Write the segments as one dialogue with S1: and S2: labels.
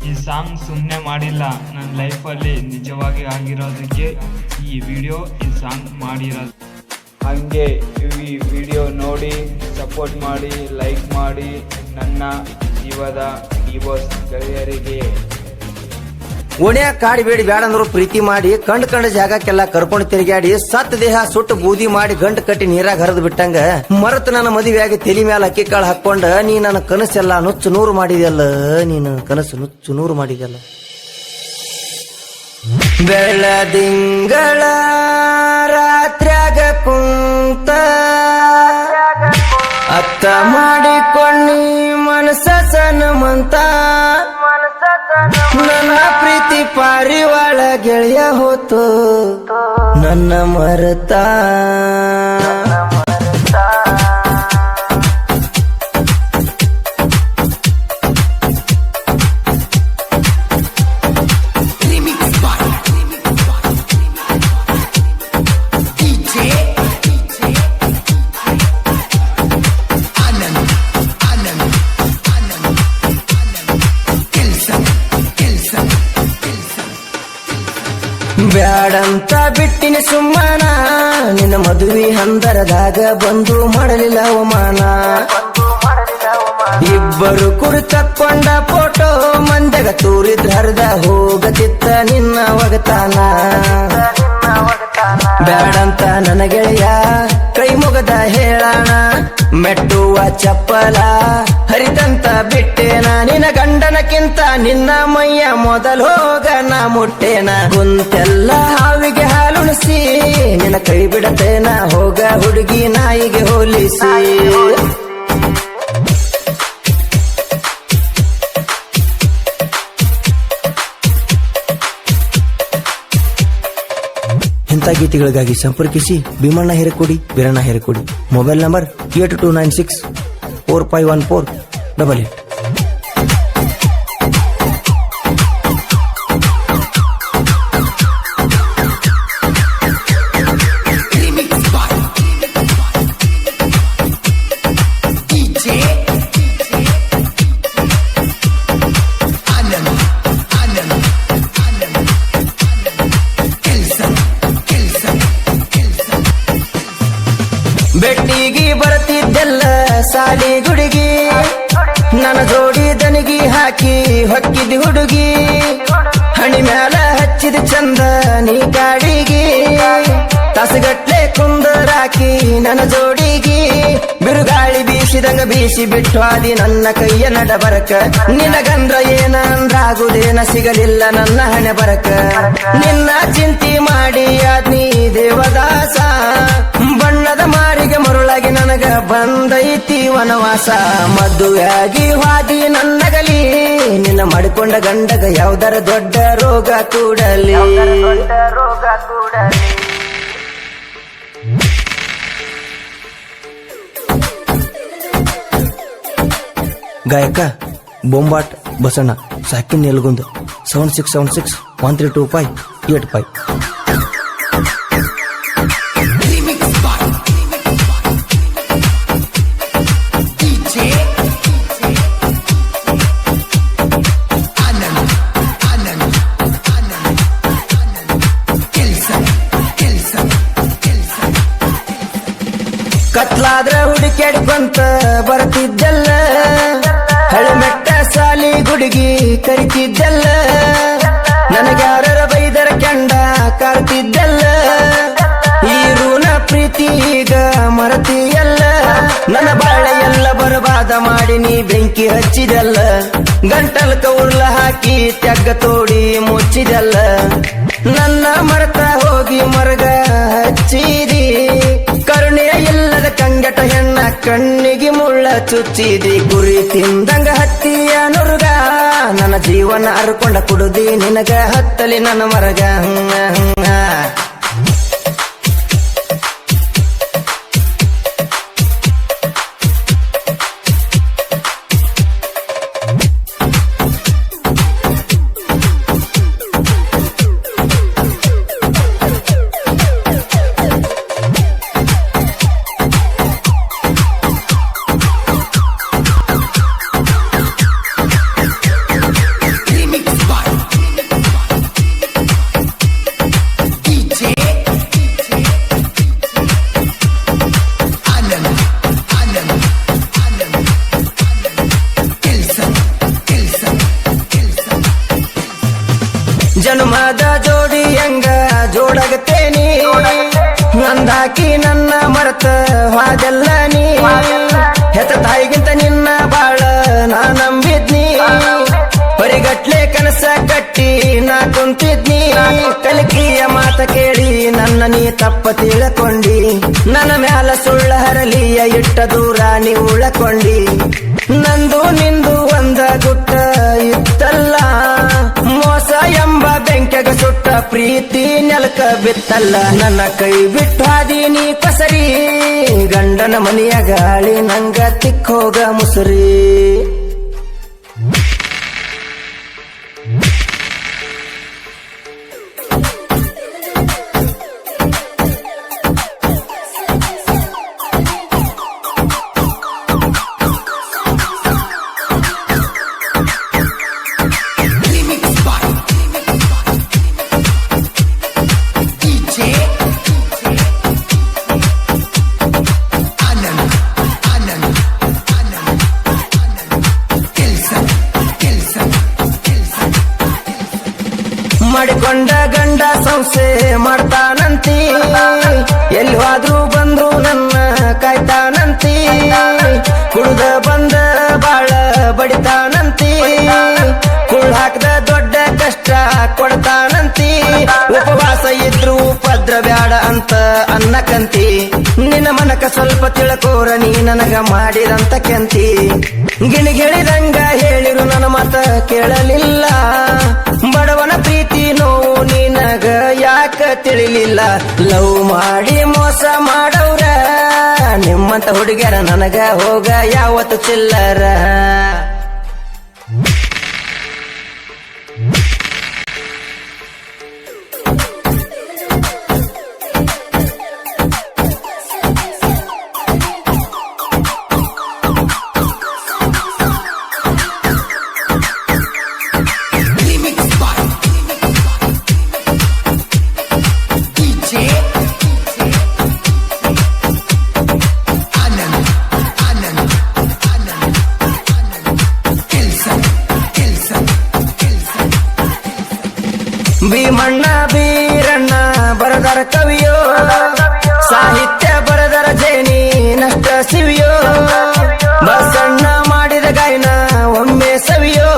S1: ಈ ಸಾಂಗ್ ಸುಮ್ಮನೆ ಮಾಡಿಲ್ಲ, ನನ್ನ ಲೈಫಲ್ಲಿ ನಿಜವಾಗಿ ಆಗಿರೋದಕ್ಕೆ ಈ ವಿಡಿಯೋ ಈ ಸಾಂಗ್ ಮಾಡಿರೋದು. ಹಾಗೆ ಈ ವಿಡಿಯೋ ನೋಡಿ ಸಪೋರ್ಟ್ ಮಾಡಿ, ಲೈಕ್ ಮಾಡಿ. ನನ್ನ ಜೀವದ ಡಿವೋರ್ಸ್ ಗೆಳೆಯರಿಗೆ
S2: ಓಣ್ಯಾ ಕಾಡಿಬೇಡಿ ಬ್ಯಾಡಂದ್ರು ಪ್ರೀತಿ ಮಾಡಿ, ಕಂಡ ಜಾಗಕ್ಕೆಲ್ಲ ಕರ್ಕೊಂಡು ತಿರುಗಾಡಿ, ಸತ್ ದೇಹ ಸುಟ್ಟು ಬೂದಿ ಮಾಡಿ ಗಂಟು ಕಟ್ಟಿ ನೀರಾಗ ಹರಿದು ಬಿಟ್ಟಂಗ ಮರತ್ ನನ್ನ ಮದುವೆಯಾಗಿ ತಲಿ ಮ್ಯಾಲ ಅಕ್ಕಿ ಕಾಳು ಹಾಕೊಂಡ ನೀ ನನ್ನ ಕನಸೆಲ್ಲ ನುಚ್ಚು ನೂರು ಮಾಡಿದೆಯಲ್ಲ, ನೀನು ಕನಸು ನುಚ್ಚು ನೂರು ಮಾಡಿದೆಯಲ್ಲ. ಬೆಳದಿಂಗಳ ರಾತ್ರ್ಯಾಗ ಕುಂತ ಅತ್ತ ಮಾಡಿಕೊಂಡಿ ಮನಸ ಸನಮಂತ, ನನ್ನ ಪ್ರೀತಿ ಪಾರಿವಾಳ ಗೆಳೆಯ ಹೋತು ನನ್ನ ಮರತ. ಬ್ಯಾಡಂತ ಬಿಟ್ಟಿನ ಸುಮ್ಮನ, ನಿನ್ನ ಮದುವೆ ಹಂದರದಾಗ ಬಂದು ಮಾಡಲಿಲ್ಲ ಅವಮಾನ. ಇಬ್ಬರು ಕುರಿತಕ್ಕೊಂಡ ಫೋಟೋ ಮಂದಗ ತೂರಿದ್ರ ಹರಿದ ಹೋಗತಿತ್ತ ನಿನ್ನ ಒಗತಾನ. ಬ್ಯಾಡಂತ ನನ್ನ ಗೆಳೆಯ ಕೈ ಮುಗದ ಹೇಳಣ, ಮೆಟ್ಟುವ ಚಪ್ಪಲ ಹರಿದಂತ ಬಿಟ್ಟೇನ. ನಿನ್ನ ಗಂಡನಕ್ಕಿಂತ ನಿನ್ನ ಮೈಯ ಮೊದಲು ಹೋಗ ನಾ ಮುಟ್ಟೇನ. ಕುಂತೆಲ್ಲ ಹಾವಿಗೆ ಹಾಲುಣಿಸಿ ನಿನ್ನ ಕೈ ಬಿಡತೇನ, ಹೋಗ ಹುಡುಗಿ ನಾಯಿಗೆ ಹೋಲಿಸಿ. ಇಂಥ ಗೀತೆಗಳಿಗಾಗಿ ಸಂಪರ್ಕಿಸಿ ಭೀಮಣ್ಣ ಹಿರೇಕೊಡಿ, ವೀರಣ್ಣ ಹಿರೇಕೊಡಿ. Mobile number 8296451488. ಬೆಟ್ಟಿಗೆ ಬರುತ್ತಿದ್ದೆಲ್ಲ ಸಾಲಿ ಗುಡುಗಿ, ನನ್ನ ಜೋಡಿ ದನಿಗಿ ಹಾಕಿ ಹೊಕ್ಕಿದ ಹುಡುಗಿ. ಹಣಿ ಮ್ಯಾಲ ಹಚ್ಚಿದ ಚಂದ ನೀ ಗಾಡಿಗಿ, ತಾಸುಗಟ್ಲೆ ಕುಂದರಾಕಿ ನನ್ನ ಜೋಡಿಗಿ. ಬಿರುಗಾಳಿ ಬೀಸಿದಂಗ ಬೀಸಿ ಬಿಟ್ಟು ಆದಿ ನನ್ನ ಕೈಯ ನಡಬರಕ. ನಿನಗಂದ್ರ ಏನಂದ್ರಾಗುದೇನ ಸಿಗಲಿಲ್ಲ ನನ್ನ ಹಣೆ ಬರಕ. ನಿನ್ನ ಚಿಂತಿ ಮಾಡಿ ಆದ್ನಿ ದೇವದಾಸ, ಬಣ್ಣದ ಮಾರಿಗೆ ಮರುಳಾಗಿ ನನಗ ಬಂದೈತಿ ವನವಾಸ. ಮದುವೆಯಾಗಿ ಹಾದಿ ನನ್ನಗಲಿ, ನಿನ್ನ ಮಾಡಿಕೊಂಡ ಗಂಡಗ ಯಾವ್ದರ ದೊಡ್ಡ ರೋಗ ಕೂಡಲಿ. ಗಾಯಕ ಬೊಂಬಾಟ್ ಬಸಣ್ಣ, ಸಾಕಿನ್ ನೆಲಗುಂದ, 7676132585. ಕತ್ಲಾದ್ರ ಹುಡುಕ್ಯಾಡ್ಕೊಂತ ಬರ್ತಿದ್ದಲ್ಲ, ಹಳಿಮೆಟ್ಟ ಸಾಲಿ ಗುಡುಗಿ ಕರಿತಿದ್ದಲ್ಲ. ನನಗ್ಯಾರ ಬೈದರ ಕೆಂಡ ಕಾಡ್ತಿದ್ದಲ್ಲ, ಈರೂನ ಪ್ರೀತಿ ಈಗ ಮರತಿಯಲ್ಲ. ನನ್ನ ಬಾಳೆ ಎಲ್ಲ ಬರಬಾದ ಮಾಡಿ ನೀ ಬೆಂಕಿ ಹಚ್ಚಿದಲ್ಲ, ಗಂಟಲ್ಕ ಉರ್ಲ ಹಾಕಿ ತೆಗ್ಗ ತೋಡಿ ಮುಚ್ಚಿದಲ್ಲ. ನನ್ನ ಮರತ ಹೋಗಿ ಮರಗ ಹಚ್ಚಿದಿ, ಕರುಣೆ ಇಲ್ಲದ ಕಂಗಟ ಹೆಣ್ಣ ಕಣ್ಣಿಗೆ ಮುಳ್ಳ ಚುಚ್ಚಿದಿ. ಗುರಿ ತಿಂದಂಗ ಹತ್ತಿಯ ನುರುಗ, ನನ್ನ ಜೀವನ ಅರ್ಕೊಂಡ ಕುಡುದಿ ನಿನಗ ಹತ್ತಲಿ ನನ್ನ ಮರಗ. ಜನ್ಮದ ಜೋಡಿ ಹೆಂಗ ಜೋಡಾಗತೇನಿ ನಂದಾಕಿ ನನ್ನ ಮರೆತ ವಾದೆಲ್ಲ ನೀ ಹೆತ್ತ ತಾಯಿಗಿಂತ ನಿನ್ನ ಬಾಳ ನಾ ನಂಬಿದ್ನಿ ಪರಿಗಟ್ಲೆ ಕನಸ ಕಟ್ಟಿ ನಾ ಕುಂತಿದ್ನಿ ಕಲಿಕೆಯ ಮಾತ ಕೇಳಿ ನನ್ನ ನೀ ತಪ್ಪ ತಿಳ್ಕೊಂಡಿ ನನ್ನ ಮ್ಯಾಲ ಸುಳ್ಳ ಹರಲಿಯ ಇಟ್ಟ ದೂರ ನೀ ಉಳಕೊಂಡಿ ನಂದು ನಿಂದು ಒಂದ ಗುಟ್ಟ ಇತ್ತಲ್ಲ ಮೋಸ ಎಂಬ ಬೆಂಕೆಗ ಸುಟ್ಟ ಪ್ರೀತಿ ನೆಲಕ ಬಿತ್ತಲ್ಲ ನನ್ನ ಕೈ ಬಿಟ್ಟು ಹಾದೀನಿ ಕಸರಿ ಗಂಡನ ಮನೆಯ ಗಾಳಿ ನಂಗ ತಿಕ್ಕೋಗ ಮುಸುರಿ ಮಾಡಿಕೊಂಡ ಗಂಡ ಸಂಸೆ ಮಾಡ್ತಾನಂತಿ ಎಲ್ಲಿ ಹೋದ್ರು ಬಂದ್ರು ನನ್ನ ಕಾಯ್ತಾನಂತಿ ಕುಡ್ದ ಬಂದ ಬಾಳ ಬಡಿತಾನಂತಿ ಕುಳ್ ಹಾಕದ ದೊಡ್ಡ ಕಷ್ಟ ಕೊಡ್ತಾನಂತಿ ಉಪವಾಸ ಇದ್ರು ಉಪದ್ರ ಬ್ಯಾಡ ಅಂತ ಅನ್ನಕಂತಿ ನಿನ್ನ ಮನಕ ಸ್ವಲ್ಪ ತಿಳ್ಕೋರ ನೀ ನನಗ ಮಾಡಿದಂತ ಕೆಂತಿ ಗಿಣಿಗಿಳಿದಂಗ ಹೇಳಿರು ನನ್ನ ಮಾತ ಕೇಳಲಿಲ್ಲ ಬಡವನ ಪ್ರೀತಿ ನೋವು ನಿನಗ ಯಾಕ ತಿಳಿಲಿಲ್ಲ ಲವ್ ಮಾಡಿ ಮೋಸ ಮಾಡವ್ರ ನಿಮ್ಮಂತ ಹುಡುಗ್ಯಾರ ನನಗ ಹೋಗ ಯಾವತ್ತು ಚಿಲ್ಲರ ಭೀಮಣ್ಣ ಬೀರಣ್ಣ ಬರದರ ಕವಿಯೋ ಸಾಹಿತ್ಯ ಬರದರ ಜೇನಿ ನಷ್ಟ ಸಿವಿಯೋ ಬಸಣ್ಣ ಮಾಡಿದ ಗಾಯನ ಒಮ್ಮೆ ಸವಿಯೋ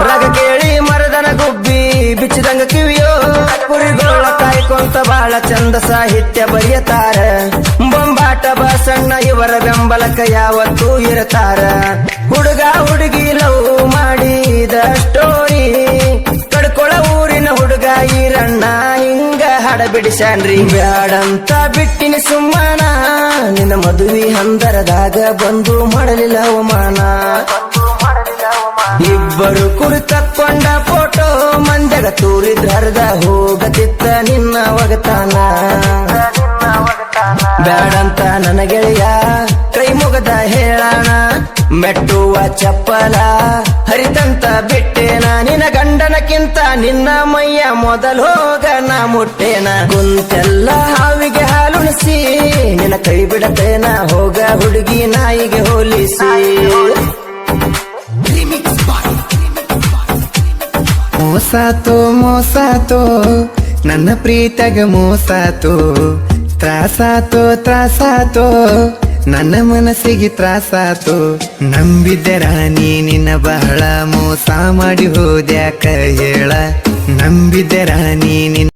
S2: ರಗ ಕೇಳಿ ಮರದನ ಗುಬ್ಬಿ ಬಿಚ್ಚಿದಂಗ ಕಿವಿಯೋ ಕುರಿಗೋಳ ಕಾಯ್ಕೊಂತ ಬಾಳ ಚಂದ ಸಾಹಿತ್ಯ ಬರೆಯತಾರ ಬೊಂಬಾಟ ಬಸಣ್ಣ ಇವರ ಬೆಂಬಲಕ ಯಾವತ್ತೂ ಇರತಾರ ಹುಡುಗ ಹುಡುಗಿ ಲವ್ ಮಾಡಿದ ಸ್ಟೋರಿ ಕಡ್ಕೊಳ ಊರಿನ ಹುಡುಗ ಈರಣ್ಣ ಹಿಂಗ ಹಾಡ ಬಿಡಿಸ್ಯಾನ್ರಿ ಬ್ಯಾಡಂತ ಬಿಟ್ಟಿನ ಸುಮ್ಮನ ನಿನ್ನ ಮದುವೆ ಹಂದರದಾಗ ಬಂದು ಮಾಡಲಿಲ್ಲ ಅವಮಾನ ಇಬ್ಬರು ಕುರಿತಕ್ಕೊಂಡ ಫೋಟೋ ಮಂದ್ಯಾಗ ತೂರಿದ್ರ ಹರಿದ ಹೋಗತಿತ್ತ ನಿನ್ನ ಒಗತಾನ ಬ್ಯಾಡಂತ ನನ್ನ ಗೆಳೆಯ ಕೈ ಮುಗದ ಹೇಳಣ ಮೆಟ್ಟುವ ಚಪ್ಪಲ ಹರಿತಂತ ಬಿಟ್ಟೇನ ನಿನ್ನ ಗಂಡನಕ್ಕಿಂತ ನಿನ್ನ ಮೈಯ ಮೊದಲು ಹೋಗ ನಾ ಮುಟ್ಟೇನ ಕುಂತೆಲ್ಲ ಹಾವಿಗೆ ಹಾಲುಣಿಸಿ ನಿನ್ನ ಕೈ ಬಿಡತೇನ ಹೋಗ ಹುಡುಗಿ ನಾಯಿಗೆ ಹೋಲಿಸಿ
S3: ಮೋಸಾತೋ ಮೋಸಾತೋ ನನ್ನ ಪ್ರೀತಗ ಮೋಸಾತೋ ತ್ರಾಸಾತೋ ನನ್ನ ಮನಸ್ಸಿಗೆ ತ್ರಾಸಾತೋ ನಂಬಿದ್ದೆ ರಾಣಿ ನಿನ್ನ ಬಹಳ ಮೋಸ ಮಾಡಿ ಹೋದ್ಯಾಕ ಹೇಳ ನಂಬಿದ್ದೆ ರಾಣಿ ನಿನ್ನ